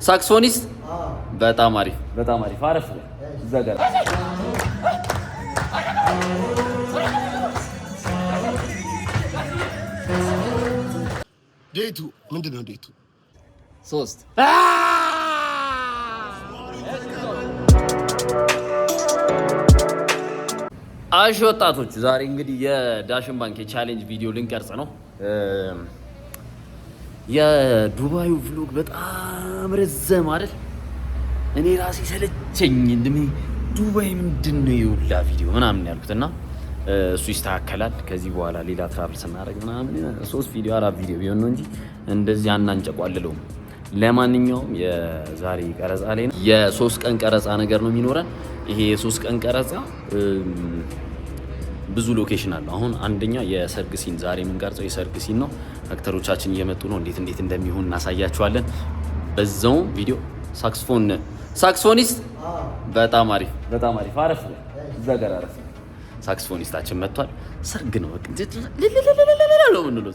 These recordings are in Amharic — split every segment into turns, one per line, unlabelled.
ሳክስፎኒስት በጣም አሪፍ በጣም አሪፍ አረፍ እዛ ጋር
ዴቱ ምንድነው? ዴቱ
3 አሽ ወጣቶች ዛሬ እንግዲህ የዳሽን ባንክ የቻሌንጅ ቪዲዮ ልንቀርጽ ነው። የዱባዩ ቭሎግ በጣም ረዘም አይደል? እኔ ራሴ ሰለቸኝ። ዱባይ ምንድነው የውላ ቪዲዮ ምናምን ያልኩትና እሱ ይስተካከላል። ከዚህ በኋላ ሌላ ትራቭል ስናደርግ ምናምን 3 ቪዲዮ 4 ቪዲዮ ቢሆን ነው እንጂ እንደዚህ አናንጨቋልለውም። ለማንኛውም የዛሬ ቀረጻ ላይ ነው የ3 ቀን ቀረጻ ነገር ነው የሚኖረን። ይሄ የ3 ቀን ቀረጻ ብዙ ሎኬሽን አለው። አሁን አንደኛ የሰርግ ሲን ዛሬ የምንቀርጸው የሰርግ ሲን ነው። አክተሮቻችን እየመጡ ነው። እንዴት እንደሚሆን እናሳያቸዋለን። በዛው ቪዲዮ ሳክስፎኒስት በጣም አሪፍ አረፍ እዛ ጋር አረፍ ሳክስፎኒስታችን መጥቷል። ሰርግ ነው በቃ ነው ምንለው።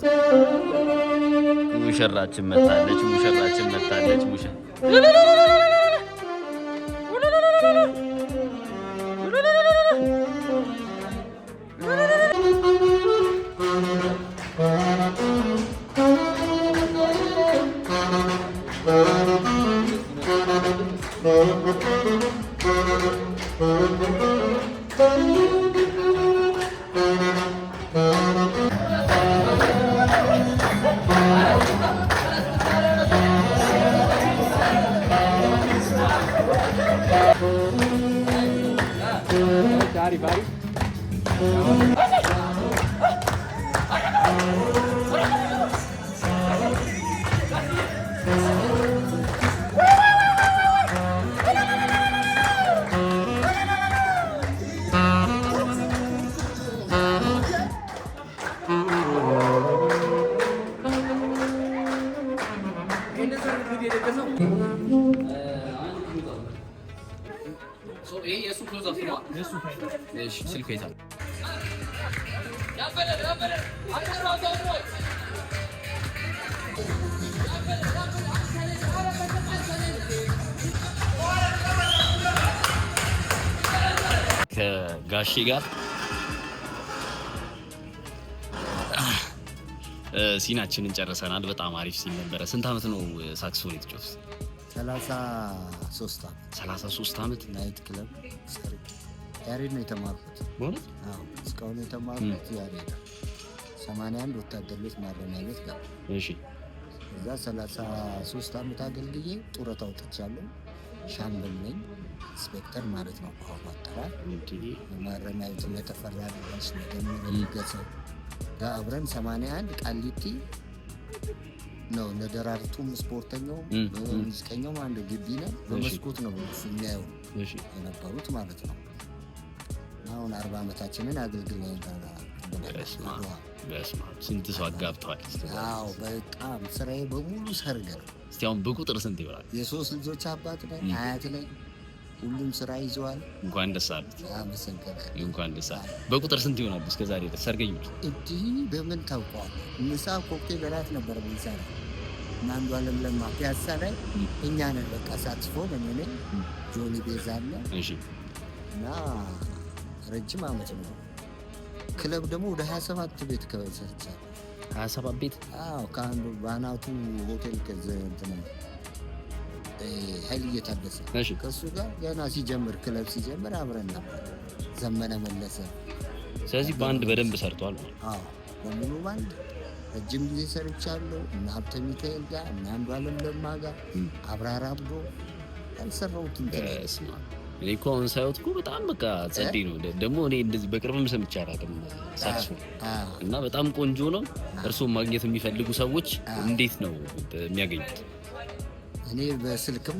ሙሽራችን መጣለች። ከጋሼ ጋር ሲናችንን ጨርሰናል። በጣም አሪፍ ሲን ነበረ። ስንት አመት ነው ሳክስፎን የተጫወቱት? 33 አመት።
ናይት ክለብ ያሬድ ነው የተማርኩት።
በእውነት?
አዎ እስካሁን የተማርኩት ያሬድ 81 ወታደር ቤት ማረሚያ ቤት ጋር።
እሺ
እዛ 33 አመት አገልግዬ ጡረታ ወጥቻለሁ። ሻምበል ነኝ፣ ኢንስፔክተር ማለት ነው በአሁኑ አጠራር። ማረሚያ ቤት ለተፈራ ልባስ ለገሰ ጋር አብረን 81 ቃሊቲ ነው። ለደራርቱም ስፖርተኛው ሙዚቀኛው አንድ ግቢ ነው። በመስኮት ነው የሚያየው የነበሩት ማለት ነው። አሁን 40 አመታችንን አገልግለን
በስማ ስንት ሰው አጋብተዋል?
አዎ በጣም ስራዬ በሙሉ ሰርግ ነው።
እስቲ አሁን በቁጥር ስንት ይሆናል?
የ3 ልጆች አባት ነኝ፣ አያት ነኝ። ሁሉም ስራ ይዘዋል።
እንኳን ደስ አሉት።
አመሰግናለሁ።
እንኳን ደስ አለ። በቁጥር ስንት ይሆናል እስከዛሬ ድረስ ሰርገኞች?
እንዲህ በምን ታውቀዋለህ? ምሳ ኮክቴል እራት ነበር የምንሰራው እና አንዱ አለም ለማ ፒያሳ ላይ እኛ ነን በቃ ሳክስፎን እኔ ነኝ፣ ጆኒ ቤዛ አለ።
እሺ
እና ረጅም አመት ነው። ክለብ ደግሞ ወደ 27 ቤት ከሰርቻለሁ።
27 ቤት?
አዎ ከአንዱ ባናቱ ሆቴል ከዘንተና ኃይል እየታደሰ ከሱ ጋር ገና ሲጀምር ክለብ ሲጀምር አብረን ነበር። ዘመነ መለሰ።
ስለዚህ ባንድ በደንብ ሰርቷል።
አዎ በሙሉ ባንድ ረጅም ጊዜ ሰርቻለሁ። እና ሀብተ ሚካኤል ጋር እና አንዱ አለም ለማ ጋር አብራራ አብዶ ያልሰራሁት
እንትን እኔ እኮ አሁን ሳይወት እኮ በጣም በቃ ጸዴ ነው። ደግሞ እኔ እንደዚህ በቅርብም ሰምቼ አላውቅም ሳክስፎን እና በጣም ቆንጆ ነው። እርስዎም ማግኘት የሚፈልጉ ሰዎች እንዴት ነው የሚያገኙት?
እኔ በስልክም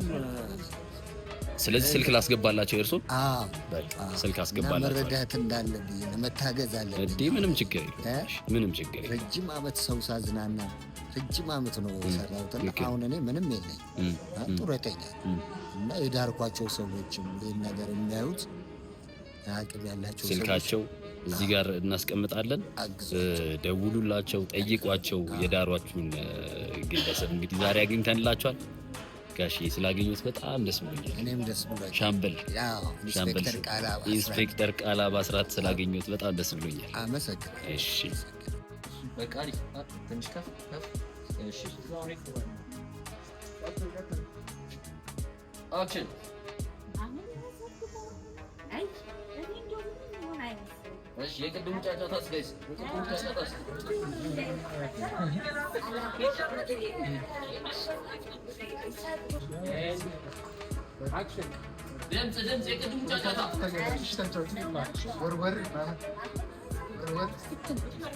ስለዚህ ስልክ ላስገባላቸው እርሶን?
አዎ
በቃ ስልክ አስገባላቸው።
መረዳት እንዳለብኝ መታገዝ አለብኝ።
እንዴ ምንም ችግር የለም። ምንም ችግር የለም።
ረጅም አመት ሰው ሳዝናና ረጅም አመት ነው የሰራሁት። አሁን እኔ ምንም የለኝ ጡረተኛ እና የዳርኳቸው ሰዎችም ይሄን ነገር የሚያዩት አቅም ያላቸው
ስልካቸው እዚህ ጋር እናስቀምጣለን። ደውሉላቸው፣ ጠይቋቸው። የዳሯችሁን ግለሰብ እንግዲህ ዛሬ አግኝተንላችኋል። ጋሼ ስላገኘሁት በጣም ደስ ብሎኛል።
እኔም ደስ ብሎኛል።
ሻምበል ኢንስፔክተር ቃላብ አስራት ስላገኘሁት በጣም ደስ ብሎኛል።
አመሰግናለሁ።
እሺ በቃ ትንሽ ከፍ እሺ አክሽን እሺ የቅድሙ ጫጫታስ ጋይስ የቅድሙ ጫጫታስ አክሽን ድምፅ የቅድሙ ጫጫታ ወርወር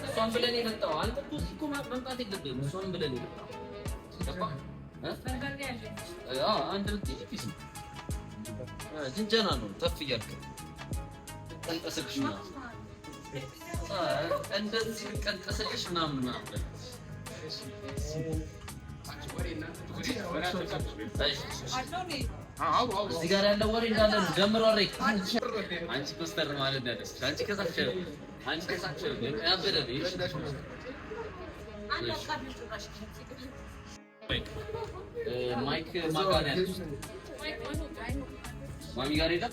እሷን ብለን የመጣው አንተ እኮ መምጣት የለብህም። እሷን ብለን የመጣው አንድ ፊስ ጅንጀና ነው። ተፍ እያልክ ቀንጠስልሽ ምናምን እንደዚህ ቀንጠስልሽ ምናምን እዚህ ጋር ያለው ወሬ እንዳለ ነው። ጀምሮ አሬክ አንቺ ኮስተር ማለት ነው። አንቺ ከሳች ያበደ ማይክ ማጋሪያ ማሚ ጋር ሄዳ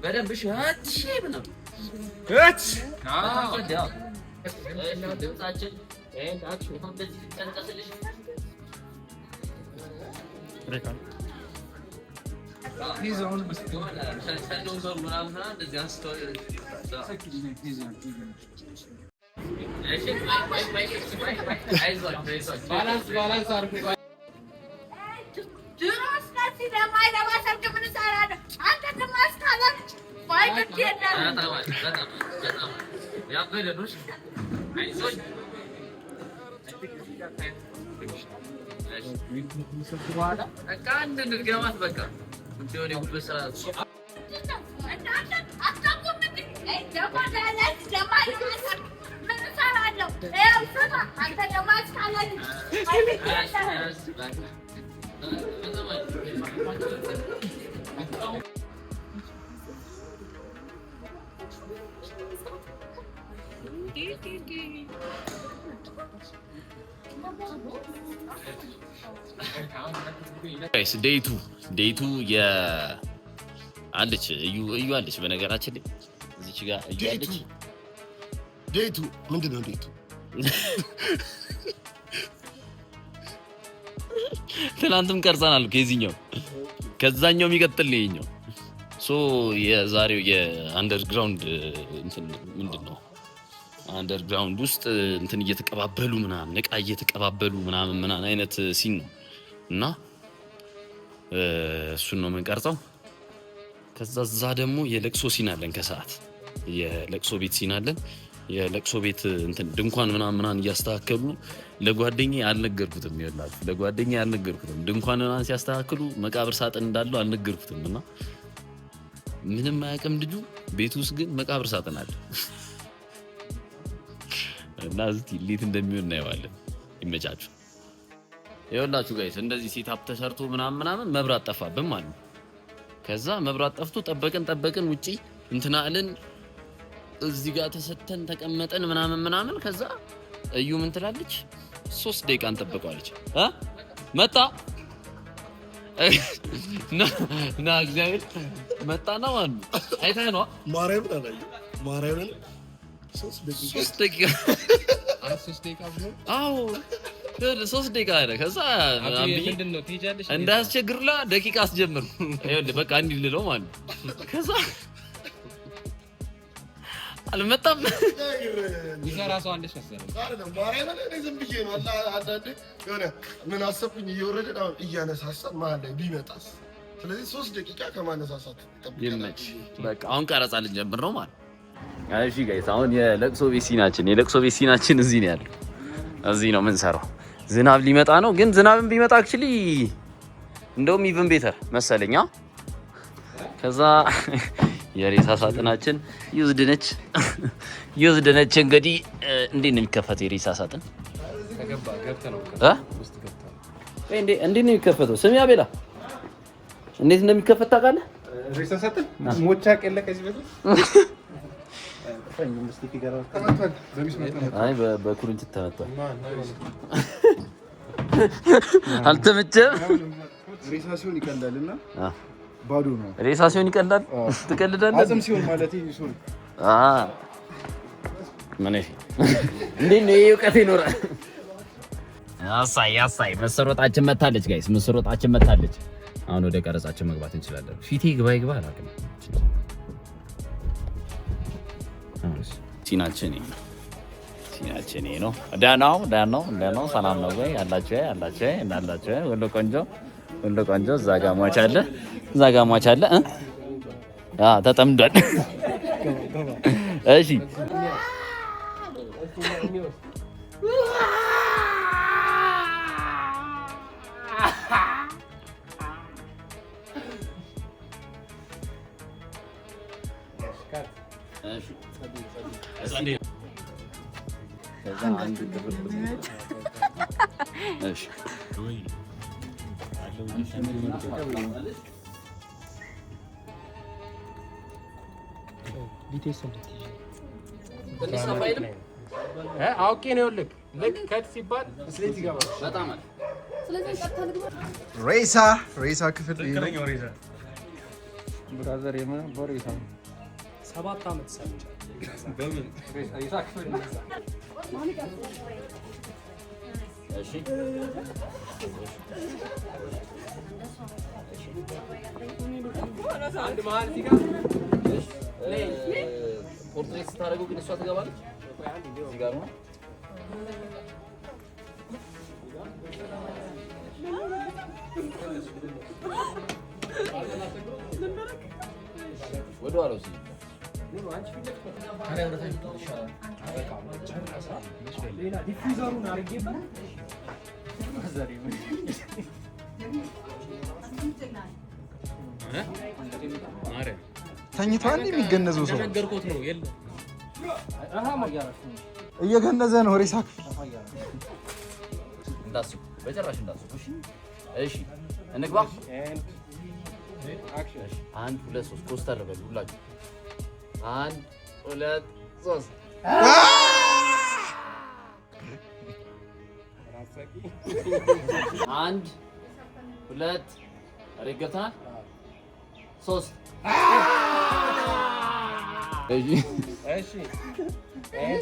በደንብ እሺ ምናምን ድምፃችን እንደዚህ ቀንጠስልሽ ዴይቱ አለች እዩ አለች። በነገራችን ላይ እዚች ጋር እዩ አለች።
ዴይቱ ምንድነው? ዴይቱ
ትናንትም ቀርጸናል። ከዚህኛው ከዛኛው የሚቀጥል ነው ይሄኛው። የዛሬው የአንደርግራውንድ እንትን ምንድነው? አንደርግራውንድ ውስጥ እንትን እየተቀባበሉ ምናምን እቃ እየተቀባበሉ ምናምን አይነት ሲን ነው እና እሱን ነው የምንቀርጸው። ከዛ እዛ ደግሞ የለቅሶ ሲን አለን። ከሰዓት የለቅሶ ቤት ሲን አለን። የለቅሶ ቤት እንትን ድንኳን ምናምን እያስተካከሉ ለጓደኛዬ አልነገርኩትም። ይኸውላችሁ ለጓደኛዬ አልነገርኩትም። ድንኳን ምናምን ሲያስተካክሉ መቃብር ሳጥን እንዳለው አልነገርኩትም እና ምንም አያውቅም ልጁ። ቤት ውስጥ ግን መቃብር ሳጥን አለ እና እስቲ እንዴት እንደሚሆን እናየዋለን። ይመቻችሁ። ይኸውላችሁ ጋይስ እንደዚህ ሴታፕ ተሰርቶ ምናምን መብራት ጠፋብን ማለት ነው። ከዛ መብራት ጠፍቶ ጠበቅን ውጪ እንትና አለን። እዚህ ጋር ተሰተን ተቀመጠን ምናምን ከዛ እዩ ምን ትላለች? 3 ደቂቃ እንጠብቀዋለች። መጣ ና እግዚአብሔር መጣ ነው ማለት አይተህ ነው
ማርያምን
3 ደቂቃ አዎ 3 ደቂቃ አለ። ከዛ ምንድነው ትይጃለሽ እንዳያስቸግርላ ደቂቃ አስጀምር ይኸውልህ በቃ እንዲህ ልለው ማለት ከዛ አልመጣም
ይሰራው አንድ ሸሰረ
አይደለም ማርያምን እኔ ዝም ብዬ ነው አንዳንዴ የሆነ ምን አሰብኩኝ እየወረደ ነው እያነሳሳን ማለት ላይ ቢመጣስ። ስለዚህ 3 ደቂቃ ከማነሳሳት
ይመች በቃ አሁን ቀረጻ ልንጀምር ነው ማለት። እሺ ጋይስ አሁን የለቅሶ ቤት ሲናችን እዚህ ነው ያለው። እዚህ ነው የምንሰራው። ዝናብ ሊመጣ ነው ግን ዝናብን ቢመጣ አክቹሊ እንደውም ኢቭን ቤተር መሰለኛ። ከዛ የሬሳ ሳጥናችን ዩዝድ ነች። እንግዲህ እንዴት ነው የሚከፈተው የሬሳ ሳጥን? እንዴት ነው የሚከፈተው? ስሚ አቤላ እንዴት እንደሚከፈት ታውቃለህ?
ሬሳ ሳጥን ሞቻ ቀለ ከዚህ በፊት አይ በኩርንችት ተመቷል።
አልተመቸም።
ሬሳ ሲሆን ይቀላልና ባዶ ነው።
ሬሳ ሲሆን ይቀላል። ትቀልዳለህ።
አጽም ሲሆን ማለት ሶሪ
ምን እንዴት ነው ይሄ እውቀት ይኖራል? አሳይ መስሮጣችን መታለች ጋይስ፣ መስሮጣችን መታለች። አሁን ወደ ቀረጻችን መግባት እንችላለን። ፊቴ ግባ አላውቅም። ሲናችን ነው። ዳናው ሰላም ነው ወይ አላችሁ? ሁሉ ቆንጆ። እዛ ጋር ሟች አለ። ተጠምዷል። እሺ
አውቄ ነው ልክ ከት ሲባል ስሌት ይገባል። በጣም አለ።
ሬሳ ክፍል
ብራዘር በሬሳ
7 ዓመት ሰርቻለሁ።
በምን ሬሳ ክፍል
እሺ
አንድ መሀል እዚህ ጋር
ፖርትሬት ስታደርገው ግን እሷ ትገባለች። እዚህ ጋር ነው ወደ ኋላው ሲል
ሌላ ዲፊውዘሩን አድርጌበት
ተኝቷል። የሚገነዘው ሰው
ነገርኩት ነው የለም
እየገነዘ ነው። ሬሳ
እንዳስቡ በጭራሽ እንዳስቡ። እሺ እንግባ። 1 2 3 ኮስተር በሉ ሁላችሁ። 1 2 3 1 2 አሬ ገብተናል። 3
እሺ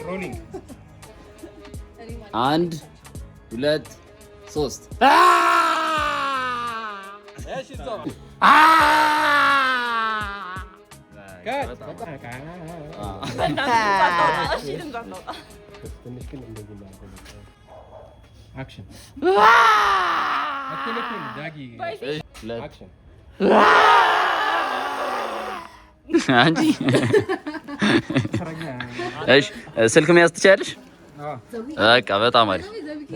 ሮሊንግ
1 2 3
እሺ ዞ አክሽን
አንቺ እሺ ስልክ መያዝ ትችያለሽ? በቃ በጣም አሪፍ።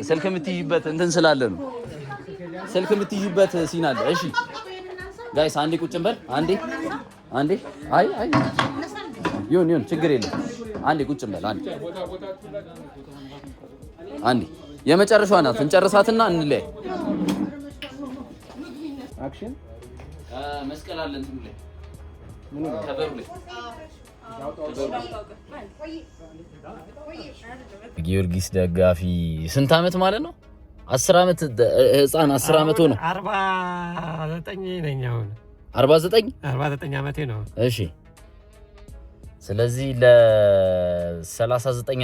ስልክ የምትይዥበት እንትን ስላለ ነው። ስልክ የምትይዥበት ሲን አለ። እሺ ጋይስ አንዴ ቁጭ እንበል። አንዴ አይ ይሁን ችግር የለም። አንዴ ቁጭ እንበል። አንዴ የመጨረሻዋ ናት። እንጨርሳትና እንለያይ።
አክሽን
መስቀል አለ እንትን ላይ ከበሩ ላይ ጊዮርጊስ ደጋፊ ስንት ዓመት ማለት ነው? 10 ዓመት ህፃን 10 ዓመት ሆነ።
49 ነኝ አሁን።
49
ዓመቴ ነው።
እሺ ስለዚህ ለ39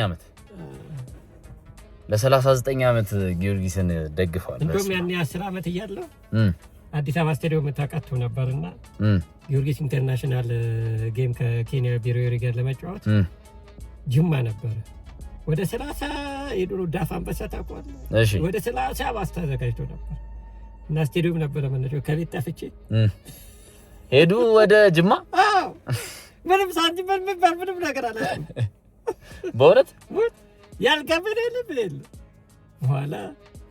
ዓመት ጊዮርጊስን ደግፈዋል።
እንደውም ያኔ 10 ዓመት እያለሁ አዲስ አበባ ስቴዲየም ተቀጥቶ ነበርና ጊዮርጊስ ኢንተርናሽናል ጌም ከኬንያ ብሔራዊ ጋር ለመጫወት ጅማ ነበር። ወደ 30 የድሮ ዳፍ አንበሳ ታውቀዋለህ?
እሺ
ወደ 30 ባስ ተዘጋጅቶ ነበር እና ስቴዲየም ነበር መነሻው። ከቤት ጠፍቼ
ሄዱ ወደ ጅማ።
አዎ ምንም ሳንቲም ምንም ነገር አላለም።
በእውነት
ያልገበደ የለም። በኋላ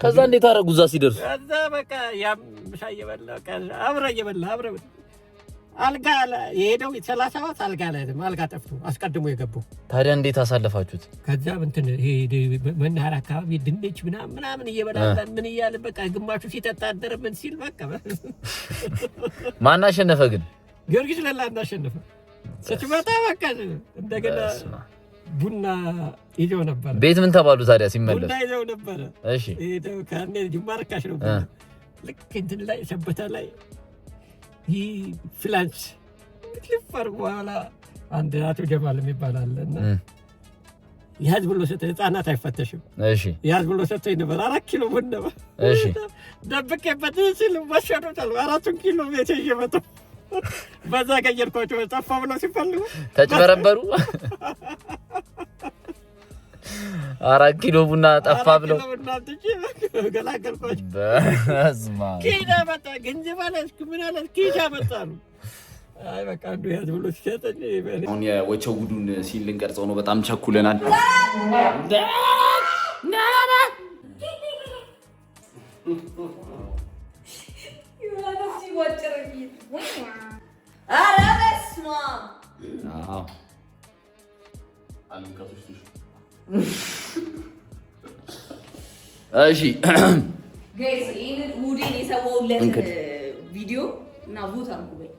ከዛ እንዴት አደረጉ? እዛ ሲደርሱ
ከዛ በቃ ያምሻ እየበላ አብረ አልጋ የሄደው 30 ዋት አልጋ ላይ አልጋ ጠፍቶ አስቀድሞ የገባው።
ታዲያ እንዴት አሳለፋችሁት?
ከዛ እንትን ይሄ መናኸሪያ አካባቢ ድንች ምናምን እየበላን ምን እያለ በቃ ግማሹ ሲጠጣ አደረ። ምን ሲል በቃ
ማን አሸነፈ ግን?
ጊዮርጊስ ለላ እንዳሸነፈ ስትመጣ በቃ እንደገና ቡና ይዘው ነበር።
ቤት ምን ተባሉ ታዲያ ሲመለሱ?
ቡና ይዘው ነበር።
እሺ
ይሄው ካኔ ጅማ ርካሽ ነው። ልክ እንትን ላይ ሰበታ ላይ ይህ ፍላንስ ልፈር በኋላ አንድ አቶ ጀማል የሚባል አለና ያዝ ብሎ ሰጠ። ህፃናት አይፈተሽም። እሺ ያዝ ብሎ ሰጠ ነበር 4 ኪሎ ቡና። እሺ ደብቄበት ሲል ወሸዱታል። 4 ኪሎ ቤት እየመጡ በዛ ቀየርኳቸው። ጠፋ ብለው ሲፈልጉ ተጭበረበሩ። 4 ኪሎ ቡና ጠፋ ብለው ገላገልኳቸው። በስማ ኪዳ መጣ ገንዘብ አለስኩ ምን አለስ ኪዳ መጣሉ። አይ በቃ አንዱ ያዝ ብሎ ሲሰጠኝ አሁን የወቸው ጉዱን ሲል ልንቀርጸው ነው። በጣም ቸኩለናል። እሺ
ጋይስ ይሄንን ሙዴን የሰዋውለት ቪዲዮ እና ቡት አንኩ በይ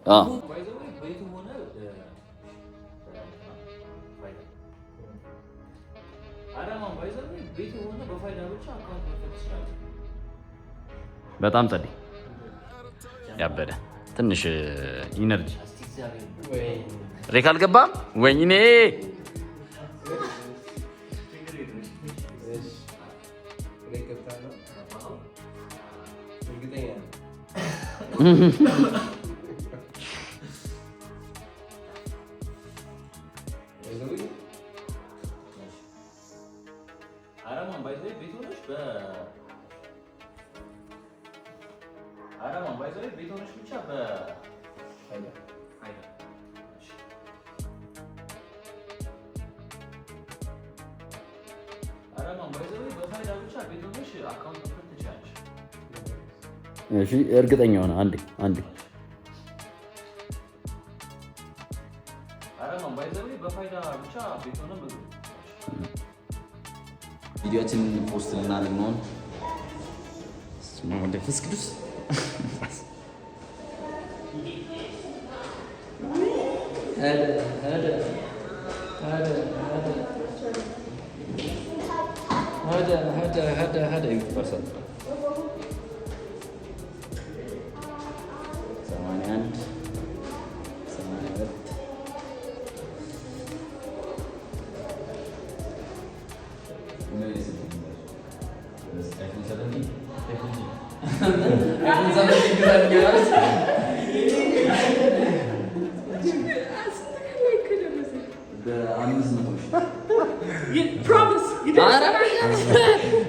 በጣም ጸዴ ያበደ ትንሽ ኢነርጂ ሬክ አልገባም። ወይኔ እሺ እርግጠኛ ሆነ አንዴ ቪዲዮችን ፖስት ልናደርግ ነው። መንፈስ ቅዱስ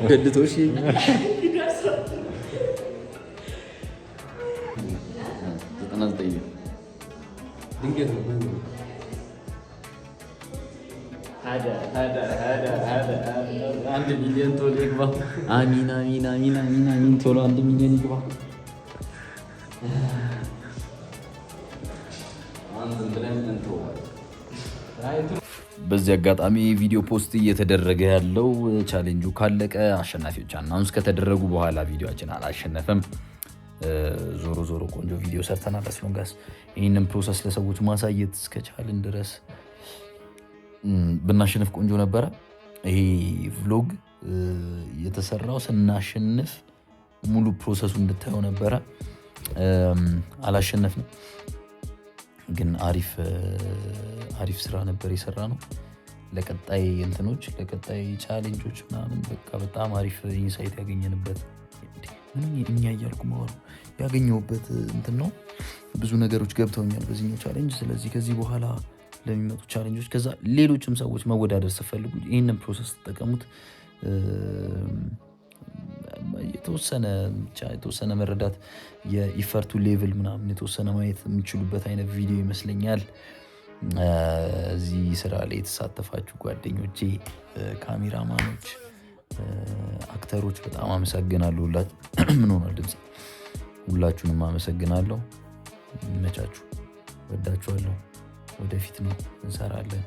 ገድቶሽ አንድ ሚሊዮን ቶሎ ይግባ። አሚን አሚን አሚን አሚን አሚን። ቶሎ 1 ሚሊዮን ይግባ። በዚህ አጋጣሚ ቪዲዮ ፖስት እየተደረገ ያለው ቻሌንጁ ካለቀ አሸናፊዎች አናውንስ ከተደረጉ በኋላ ቪዲዮአችን አላሸነፈም። ዞሮ ዞሮ ቆንጆ ቪዲዮ ሰርተናል። አስሎንጋስ ይህንን ፕሮሰስ ለሰዎች ማሳየት እስከቻልን ድረስ ብናሸንፍ ቆንጆ ነበረ። ይሄ ቭሎግ የተሰራው ስናሸንፍ ሙሉ ፕሮሰሱ እንድታየው ነበረ። አላሸነፍንም፣ ግን አሪፍ ስራ ነበር የሰራ ነው። ለቀጣይ እንትኖች ለቀጣይ ቻሌንጆች ምናምን በቃ በጣም አሪፍ ኢንሳይት ያገኘንበት ምንም እኛ እያልኩ መሆኑ ያገኘሁበት እንትን ነው። ብዙ ነገሮች ገብተውኛል በዚህኛው ቻሌንጅ። ስለዚህ ከዚህ በኋላ ለሚመጡ ቻሌንጆች ከዛ ሌሎችም ሰዎች መወዳደር ስፈልጉ ይህንን ፕሮሰስ ተጠቀሙት። የተወሰነ መረዳት የኢፈርቱ ሌቭል ምናምን የተወሰነ ማየት የሚችሉበት አይነት ቪዲዮ ይመስለኛል። እዚህ ስራ ላይ የተሳተፋችሁ ጓደኞቼ፣ ካሜራማኖች፣ አክተሮች በጣም አመሰግናለሁ። ምን ሆኗል ድምፅ? ሁላችሁንም አመሰግናለሁ። ይመቻችሁ። ወዳችኋለሁ። ወደፊት ነው እንሰራለን።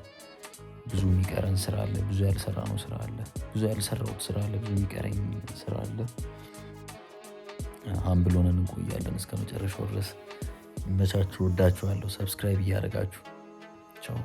ብዙ የሚቀረን ስራ አለ። ብዙ ያልሰራነው ስራ አለ። ብዙ ያልሰራሁት ስራ አለ። ብዙ የሚቀረኝ ስራ አለ። ሀምብል ሆነን እንቆያለን እስከ መጨረሻው ድረስ። ይመቻችሁ። ወዳችኋለሁ። ሰብስክራይብ እያደረጋችሁ ቻው።